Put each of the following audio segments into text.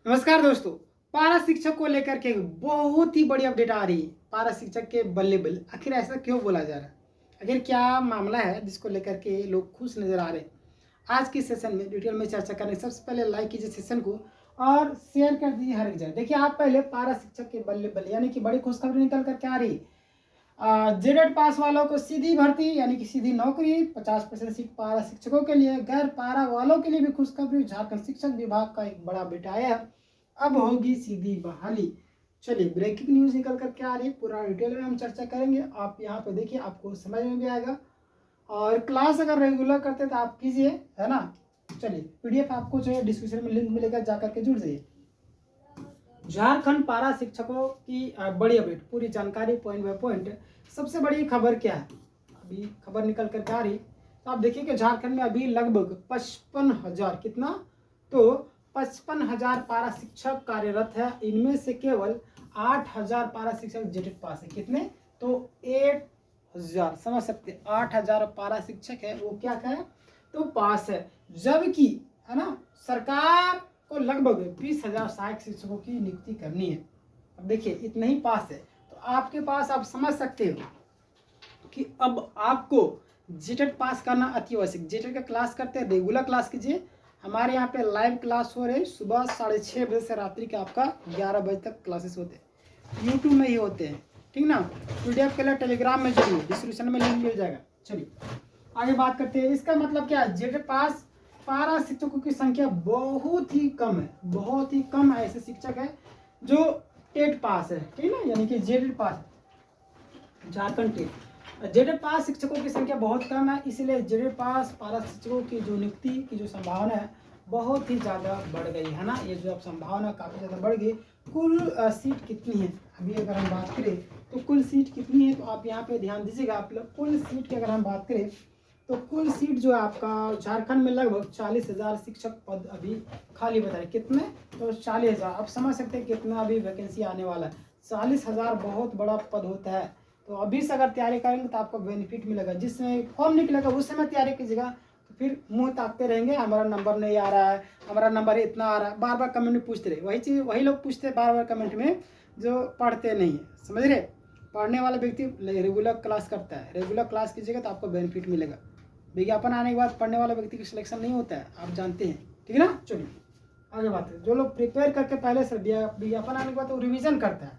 नमस्कार दोस्तों। पारा शिक्षक को लेकर के बहुत ही बड़ी अपडेट आ रही है। पारा शिक्षक के बल्ले बल्ले, आखिर ऐसा क्यों बोला जा रहा है? आखिर क्या मामला है जिसको लेकर के लोग खुश नजर आ रहे हैं? आज के सेशन में डिटेल में चर्चा करें। सबसे पहले लाइक कीजिए सेशन को और शेयर कर दीजिए हर एक जगह। देखिए, आप पहले पारा शिक्षक के बल्ले बल्ले यानी कि बड़ी खुशखबरी निकल करके आ रही है। जेडेड पास वालों को सीधी भर्ती यानी कि सीधी नौकरी, 50% सीट पारा शिक्षकों के लिए। गैर पारा वालों के लिए भी खुशखबरी, झारखंड शिक्षक विभाग का एक बड़ा अपडेट आया है, अब होगी सीधी बहाली। चलिए, ब्रेकिंग न्यूज निकल कर क्या आ रही है पूरा डिटेल में हम चर्चा करेंगे। आप यहाँ पे देखिए, आपको समझ में भी आएगा। और क्लास अगर रेगुलर करते तो आप कीजिए, है ना। चलिए, पीडीएफ आपको जो है डिस्क्रिप्शन में लिंक मिलेगा, जा करके जुड़ जाइए। झारखंड पारा शिक्षकों की बड़ी अपडेट, पूरी जानकारी पॉइंट बाय पॉइंट। सबसे बड़ी खबर क्या है, अभी खबर निकल कर आ रही, तो आप देखिए कि झारखंड में अभी लगभग 55,000, कितना, तो 55,000 पारा शिक्षक कार्यरत है। इनमें से केवल 8,000 पारा शिक्षक जेटेड पास है। कितने, तो 8,000, समझ सकते हैं। 8,000 पारा शिक्षक है, वो क्या है, तो पास है। जबकि, है ना, सरकार को लगभग 20,000 सहायक शिक्षकों की नियुक्ति करनी है। अब देखिए, इतना ही पास है, तो आपके पास, आप समझ सकते हो कि अब आपको जेटेड पास करना अति आवश्यक। जेटेड का क्लास करते हैं, रेगुलर क्लास कीजिए। हमारे यहाँ पे लाइव क्लास हो रहे, सुबह 6:30 बजे से रात्रि के आपका 11 बजे तक क्लासेस होते हैं, यूट्यूब में ही होते हैं, ठीक ना। पीडीएफ के लिए टेलीग्राम में जुड़िए, डिस्क्रिप्शन में लिंक मिल जाएगा। चलिए आगे बात करते हैं। इसका मतलब क्या है, जेटेड पास पारा शिक्षकों की संख्या बहुत ही कम है, बहुत ही कम ऐसे शिक्षक है जो टेट पास है, ठीक ना, यानी कि जेटेड पास, झारखंड टेट। जेडेड पास शिक्षकों की संख्या बहुत कम है, इसलिए जेडेड पास पारा शिक्षकों की जो नियुक्ति की जो संभावना है बहुत ही ज़्यादा बढ़ गई है ना। ये जो अब संभावना काफ़ी ज़्यादा बढ़ गई। कुल सीट कितनी है, अभी अगर हम बात करें तो कुल सीट कितनी है, तो आप यहाँ पे ध्यान दीजिएगा। आप लोग कुल सीट की अगर हम बात करें तो कुल सीट जो है आपका झारखंड में लगभग 40,000 शिक्षक पद अभी खाली बता रहे। कितने, तो 40,000। आप समझ सकते हैं कितना अभी वैकेंसी आने वाला है। 40,000 बहुत बड़ा पद होता है। तो अभी से अगर तैयारी करेंगे तो आपको बेनिफिट मिलेगा। जिस समय फॉर्म निकलेगा उस समय तैयारी कीजिएगा, तो फिर मुंह ताकते रहेंगे हमारा नंबर नहीं आ रहा है, हमारा नंबर इतना आ रहा है, बार बार कमेंट में पूछते रहे। वही चीज़ वही लोग पूछते हैं बार बार कमेंट में जो पढ़ते नहीं है, समझ रहे। पढ़ने वाला व्यक्ति रेगुलर क्लास करता है, रेगुलर क्लास कीजिएगा तो आपको बेनिफिट मिलेगा। विज्ञापन आने के बाद पढ़ने वाला व्यक्ति की सिलेक्शन नहीं होता है, आप जानते हैं, ठीक है ना। चलिए आगे बात है। जो लोग प्रिपेयर करके पहले से विज्ञापन आने के बाद तो रिविजन करता है।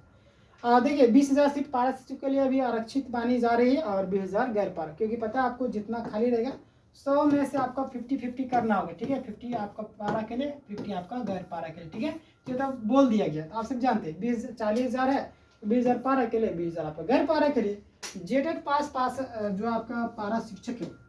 देखिए, 20,000 सीट पारा शिक्षक के लिए अभी आरक्षित मानी जा रही है और 20,000 गैर पारा, क्योंकि पता है आपको जितना खाली रहेगा 100 में से आपका 50-50 करना होगा, ठीक है। 50 आपका पारा के लिए, 50 आपका गैर पारा के लिए, ठीक है। ये तो बोल दिया गया, तो आप सब जानते हैं 40,000 है, 20,000 पारा के लिए, 20,000 आपका गैर पारा के लिए। जेटेड पास जो आपका पारा शिक्षक है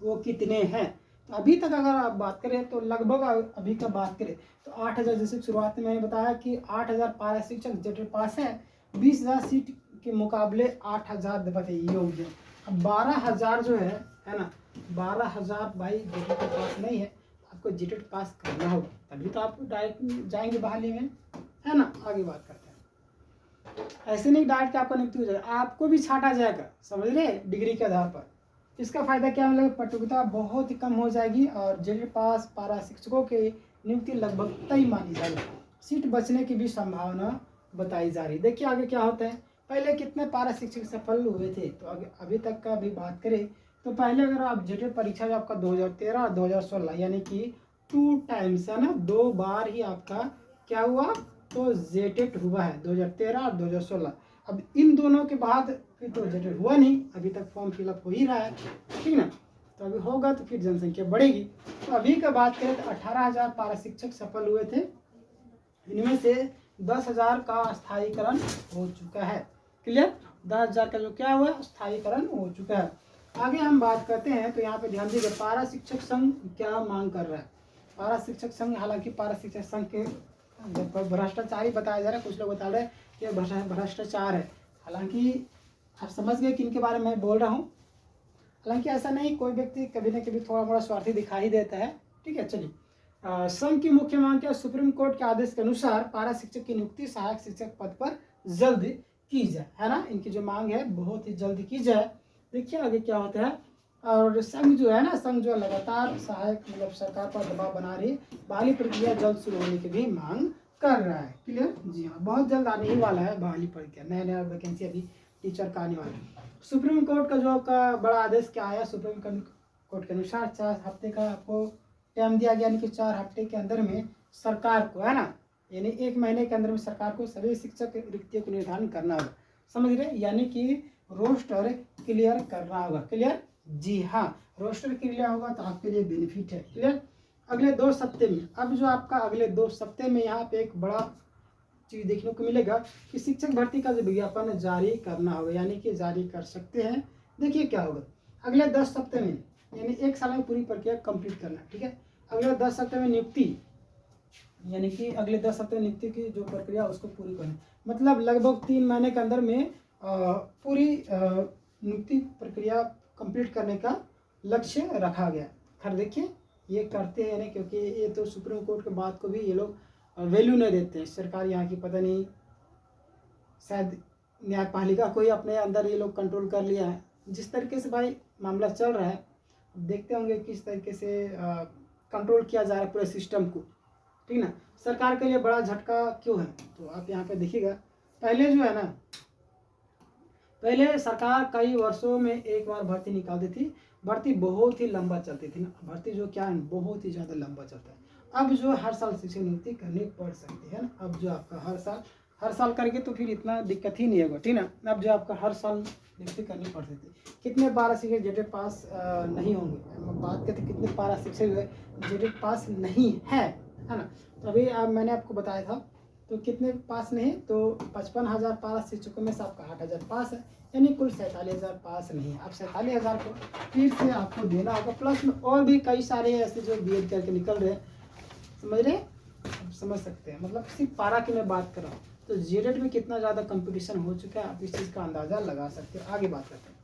वो कितने हैं, तो अभी तक अगर आप बात करें तो लगभग अभी का बात करें तो 8,000, जैसे शुरुआत में मैंने बताया कि 8,000 पारा शिक्षक जेटेड पास है। 20,000 सीट के मुकाबले 8,000 बताइए योग्य। अब 12,000 जो है ना, 12,000 भाई जेटेड के पास नहीं है, आपको जेटेड पास करना होगा, तभी तो आप डायरेक्ट जाएंगे बहाली में, है ना। आगे बात करते हैं। ऐसे नहीं डायरेक्ट आपका नियुक्ति हो जाएगा, आपको भी छांटा जाएगा, समझ रहे, डिग्री के आधार पर। इसका फायदा क्या मिलेगा, प्रतियोगिता बहुत ही कम हो जाएगी और जेडेड पास पारा शिक्षकों के नियुक्ति लगभग तय मानी जाएगी। सीट बचने की भी संभावना बताई जा रही। देखिए आगे क्या होता है। पहले कितने पारा शिक्षक सफल हुए थे, तो अभी तक का भी बात करें तो पहले अगर आप जेटेड परीक्षा जो आपका 2013 और 2016 यानी कि 2 टाइम्स है ना, 2 बार ही आपका क्या हुआ, तो जेटेड हुआ है, 2013 और 2016। अब इन दोनों के बाद फिर तो जेटेड हुआ नहीं, अभी तक फॉर्म फिलअप हो ही रहा है, ठीक ना। तो अभी होगा तो फिर जनसंख्या बढ़ेगी। तो अभी का बात करें तो 18,000 पारा शिक्षक सफल हुए थे, इनमें से 10,000 का स्थायीकरण हो चुका है। क्लियर, 10,000 का जो क्या हुआ, स्थायीकरण हो चुका है। आगे हम बात करते हैं, तो यहाँ पे ध्यान दीजिए पारा शिक्षक संघ क्या मांग कर रहा है। पारा शिक्षक संघ, हालांकि पारा शिक्षक संघ के भ्रष्टाचारी बताया जा रहा है, कुछ लोग बता रहे हैं कि भ्रष्टाचार है। हालांकि आप समझ गए कि इनके बारे में बोल रहा हूँ। हालांकि ऐसा नहीं, कोई व्यक्ति कभी ना कभी थोड़ा मोड़ा स्वार्थी दिखाई ही देता है, ठीक है। चलिए, संघ की मुख्य मांग क्या, सुप्रीम कोर्ट के आदेश के अनुसार पारा शिक्षक की नियुक्ति सहायक शिक्षक पद पर जल्द की जाए, है ना। इनकी जो मांग है बहुत ही जल्द की जाए। देखिए आगे क्या होता है। और संघ जो है ना, संघ जो लगातार सहायक मतलब सरकार पर दबाव बना रही है, बहाली प्रक्रिया जल्द शुरू होने की भी मांग कर रहा है। क्लियर? जी हाँ, बहुत जल्द आने ही वाला है बहाली प्रक्रिया, नया नया वैकेंसी अभी टीचर का आने वाला है। सुप्रीम कोर्ट का जो आपका बड़ा आदेश क्या आया, सुप्रीम कोर्ट के अनुसार 4 हफ्ते का आपको टाइम दिया गया, यानी कि 4 हफ्ते के अंदर में सरकार को, है ना, यानी 1 महीने के अंदर में सरकार को सभी शिक्षक रिक्तियों को निर्धारण करना होगा। समझ रहे? यानी कि रोस्टर क्लियर करना होगा। क्लियर? जी हाँ, रोस्टर क्लियर होगा तो आपके लिए बेनिफिट है। क्लियर? अगले 2 सप्ते में, अब जो आपका अगले 2 सप्ते में यहाँ पे एक बड़ा चीज देखने को मिलेगा कि शिक्षक भर्ती का जो विज्ञापन जारी करना होगा, यानी कि जारी कर सकते हैं। देखिए क्या होगा अगले 10 सप्ते में, यानी 1 साल में पूरी प्रक्रिया कंप्लीट करना। ठीक है? अगले 10 सप्ते में नियुक्ति, यानी कि अगले 10 सप्ते नियुक्ति की जो प्रक्रिया उसको पूरी करनी, मतलब लगभग 3 महीने के अंदर में पूरी नियुक्ति प्रक्रिया कंप्लीट करने का लक्ष्य रखा गया। खैर देखिए ये करते हैं नहीं, क्योंकि ये तो सुप्रीम कोर्ट के बात को भी ये लोग वैल्यू नहीं देते हैं। सरकार यहाँ की पता नहीं, शायद न्यायपालिका को ही अपने अंदर ये लोग कंट्रोल कर लिया है। जिस तरीके से भाई मामला चल रहा है, देखते होंगे किस तरीके से कंट्रोल किया जा रहा है पूरे सिस्टम को। ठीक ना? सरकार के लिए बड़ा झटका क्यों है, तो आप यहाँ पे देखिएगा। पहले जो है ना, पहले सरकार कई वर्षों में एक बार भर्ती निकालती थी, भर्ती बहुत ही लंबा चलती थी ना, भर्ती जो क्या है बहुत ही ज़्यादा लंबा चलता है। अब जो हर साल शिक्षक नियुक्ति करनी पड़ सकती है ना, अब जो आपका हर साल करके तो फिर इतना दिक्कत ही नहीं होगा। ठीक ना? अब जो आपका हर साल नियुक्ति करनी पड़ती थी, कितने पारा शिक्षक जेटेट पास नहीं होंगे, हम बात करते कितने पारा शिक्षक जो है जेटेट पास नहीं है ना। तो अभी मैंने आपको बताया था, तो कितने पास नहीं, तो 55,000 पारा शिक्षकों में से आपका 8,000 पास है, यानी कुल 47,000 पास नहीं है। अब 47,000 को फिर से आपको देना होगा, प्लस में और भी कई सारे ऐसे जो बीएड करके निकल रहे हैं। समझ रहे? आप समझ सकते हैं, मतलब सिर्फ पारा की मैं बात कर रहा हूँ, तो जेडेट में कितना ज़्यादा कंपटीशन हो चुका है, आप इस चीज़ का अंदाज़ा लगा सकते हैं। आगे बात करते हैं,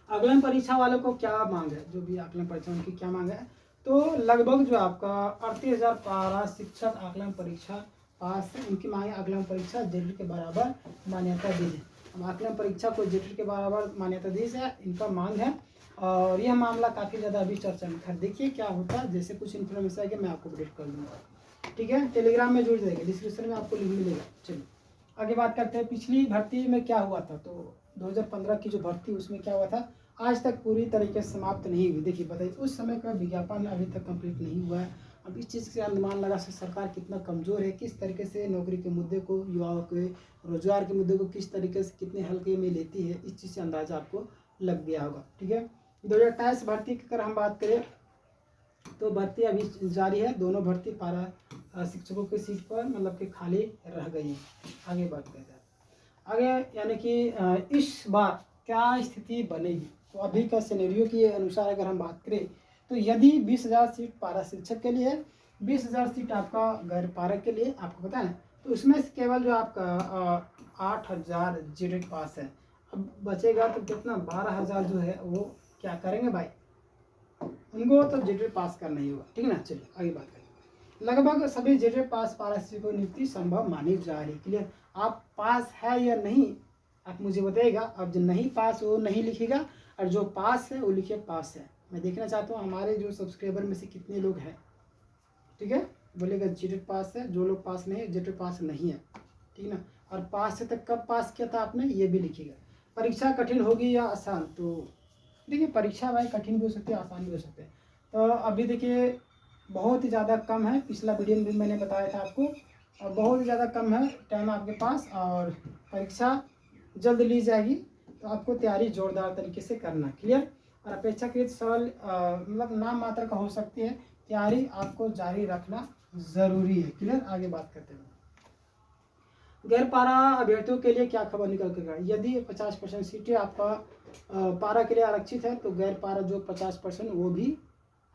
आकलन परीक्षा वालों को क्या मांग है, जो भी आकलन परीक्षा उनकी क्या मांग है, तो लगभग जो आपका 38,000 पारा शिक्षक आकलन परीक्षा पास है, उनकी मांग है आकलन परीक्षा जेटेट के बराबर मान्यता दी जाए। हम आकलन परीक्षा को जेटेट के बराबर मान्यता दी जाए, इनका मांग है। और यह मामला काफ़ी ज़्यादा अभी चर्चा में था। देखिए क्या होता है, जैसे कुछ इन्फॉर्मेशन आएगी मैं आपको अपडेट कर दूँगा। ठीक है? टेलीग्राम में जुड़ जाएगा, डिस्क्रिप्शन में आपको लिंक मिलेगा। चलिए आगे बात करते हैं, पिछली भर्ती में क्या हुआ था। तो 2015 की जो भर्ती उसमें क्या हुआ था, आज तक पूरी तरीके से समाप्त नहीं हुई। देखिए बताइए, उस समय का विज्ञापन अभी तक कंप्लीट नहीं हुआ है। अब इस चीज़ से अनुमान लगा सकते सरकार कितना कमज़ोर है, किस तरीके से नौकरी के मुद्दे को, युवाओं के रोजगार के मुद्दे को किस तरीके से कितने हल्के में लेती है, इस चीज़ से अंदाजा आपको लग गया होगा। ठीक है? 2028 भर्ती की अगर हम बात करें तो भर्ती अभी जारी है, दोनों भर्ती पारा शिक्षकों की सीट पर मतलब कि खाली रह गई है। आगे बात करते हैं, आगे यानी कि इस बार क्या स्थिति बनेगी, तो अभी का सिनेरियो के अनुसार अगर हम बात करें तो यदि 20,000 सीट पारा शिक्षक के लिए है, 20,000 सीट आपका गैर पारा के लिए, आपको पता है, तो उसमें से केवल जो आपका 8,000 जेटेट पास है। अब बचेगा तो कितना, 12,000 जो है वो क्या करेंगे भाई, उनको तो जेटेट पास करना ही होगा। ठीक है ना? चलिए आगे बात करें, लगभग सभी जेटेट पास पारा शिक्षकों को नियुक्ति संभव मानी जा रही है। क्लियर? आप पास है या नहीं आप मुझे बताइएगा। अब जो नहीं पास वो नहीं लिखिएगा, और जो पास है वो लिखिए पास है। मैं देखना चाहता हूँ हमारे जो सब्सक्राइबर में से कितने लोग हैं। ठीक है? बोलेगा जेटेट पास है, जो लोग पास नहीं है जेटेट पास नहीं है। ठीक ना? और पास है तो कब पास किया था आपने, ये भी लिखिएगा। परीक्षा कठिन होगी या आसान, तो देखिए परीक्षा भाई कठिन भी हो सकती है, आसान भी हो सकते हैं। तो अभी देखिए बहुत ही ज़्यादा कम है, पिछला वीडियो में भी मैंने बताया था आपको, और बहुत ही ज़्यादा कम है टाइम आपके पास, और परीक्षा जल्द ली जाएगी, तो आपको तैयारी जोरदार तरीके से करना। क्लियर? और अपेक्षाकृत सरल मतलब नाम मात्र का हो सकती है, तैयारी आपको जारी रखना ज़रूरी है। क्लियर? आगे बात करते हैं, गैर पारा अभ्यर्थियों के लिए क्या खबर निकल कर गई। यदि 50% सीटें आपका पारा के लिए आरक्षित है, तो गैर पारा जो 50% वो भी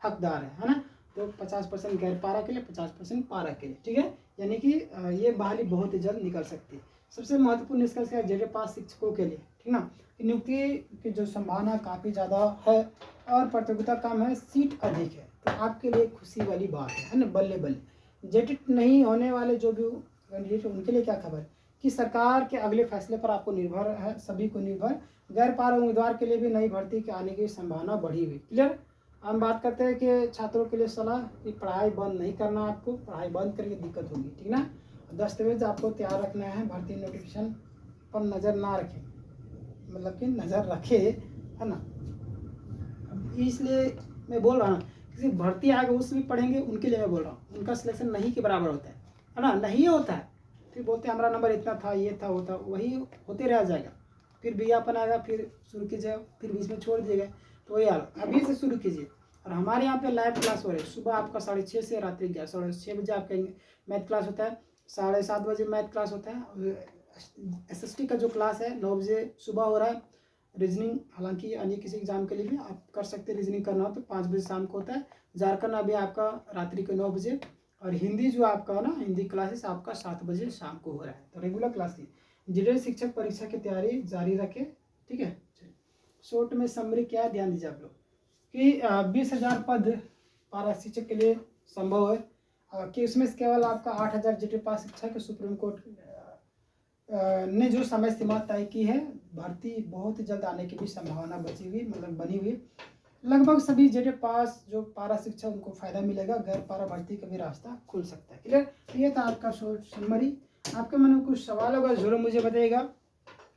हकदार है ना। तो 50% गैर पारा के लिए, 50% पारा के लिए। ठीक है? यानी कि ये बहाली बहुत ही जल्द निकल सकती है। सबसे महत्वपूर्ण निष्कर्ष है जेटे पास शिक्षकों के लिए, ठीक ना, नियुक्ति की जो संभावना काफ़ी ज़्यादा है और प्रतियोगिता कम है, सीट अधिक है, तो आपके लिए खुशी वाली बात है ना। बल्ले बल्ले जेटेट नहीं होने वाले जो भी कैंडिडेट उनके लिए क्या खबर है, कि सरकार के अगले फैसले पर आपको निर्भर है, सभी को निर्भर। गैर पात्र उम्मीदवार के लिए भी नई भर्ती के आने की संभावना बढ़ी हुई। क्लियर। हम बात करते हैं कि छात्रों के लिए सलाह कि पढ़ाई बंद नहीं करना, आपको पढ़ाई बंद करके दिक्कत होगी, ठीक ना। दस्तावेज आपको तैयार रखना है, भर्ती नोटिफिकेशन पर नज़र ना रखें, मतलब कि नज़र रखे, है ना। इसलिए मैं बोल रहा हूँ किसी भर्ती आगे उसमें पढ़ेंगे, उनके लिए मैं बोल रहा हूँ, उनका सिलेक्शन नहीं के बराबर होता है ना, नहीं होता है। फिर बोलते हैं हमारा नंबर इतना था, ये था, होता, वही होते रह जाएगा। फिर विज्ञापन आएगा, फिर शुरू कीजिए, फिर बीच में छोड़ दिएगा, तो वही हाल। अभी से शुरू कीजिए। और हमारे यहाँ पे लाइव क्लास हो रही है, सुबह आपका 6:30 से रात्रि 6:30 बजे आपका मैथ क्लास होता है, 7:30 बजे मैथ क्लास होता है। SST का जो क्लास है 9 बजे सुबह हो रहा है। रीजनिंग, हालांकि अन्य किसी एग्जाम के लिए भी आप कर सकते हैं, रीजनिंग करना हो तो 5 बजे शाम को होता है। झारखंड अभी आपका रात्रि के 9 बजे। और हिंदी जो आपका है ना, हिंदी क्लासेस आपका 7 बजे शाम को हो रहा है, तो रेगुलर क्लास की। जिले शिक्षक परीक्षा की तैयारी जारी रखें, ठीक है। शॉर्ट में समरी क्या है, ध्यान दीजिए आप लोग कि 20,000 पद पारा शिक्षक के लिए संभव है, कि उसमें से केवल आपका 8,000 जीटी पास शिक्षक सुप्रीम कोर्ट ने जो समय सीमा तय की है। भर्ती बहुत जल्द आने की भी संभावना बची हुई, मतलब बनी हुई। लगभग सभी जेटे पास जो पारा शिक्षा उनको फायदा मिलेगा, गैर पारा भर्ती का भी रास्ता खुल सकता है। क्लियर। ये था आपका शॉर्ट समरी। आपके मन में कुछ सवाल होगा जरूर मुझे बताइएगा।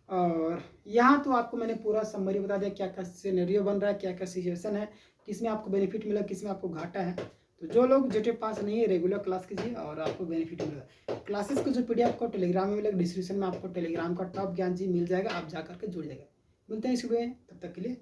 और यहाँ तो आपको मैंने पूरा समरी बता दिया, क्या क्या सिनेरियो बन रहा है, क्या क्या सिचुएशन है, किसमें आपको बेनिफिट मिला, किसमें आपको घाटा है। तो जो लोग जेटे पास नहीं है, रेगुलर क्लास कीजिए और आपको बेनिफिट मिलेगा। क्लासेस को जो PDF को टेलीग्राम में मिलेगा, डिस्क्रिप्शन में आपको टेलीग्राम का टॉप ज्ञान जी मिल जाएगा, आप जा करके जुड़ जाएगा। मिलते हैं इस वीडियो में, तब तक के लिए।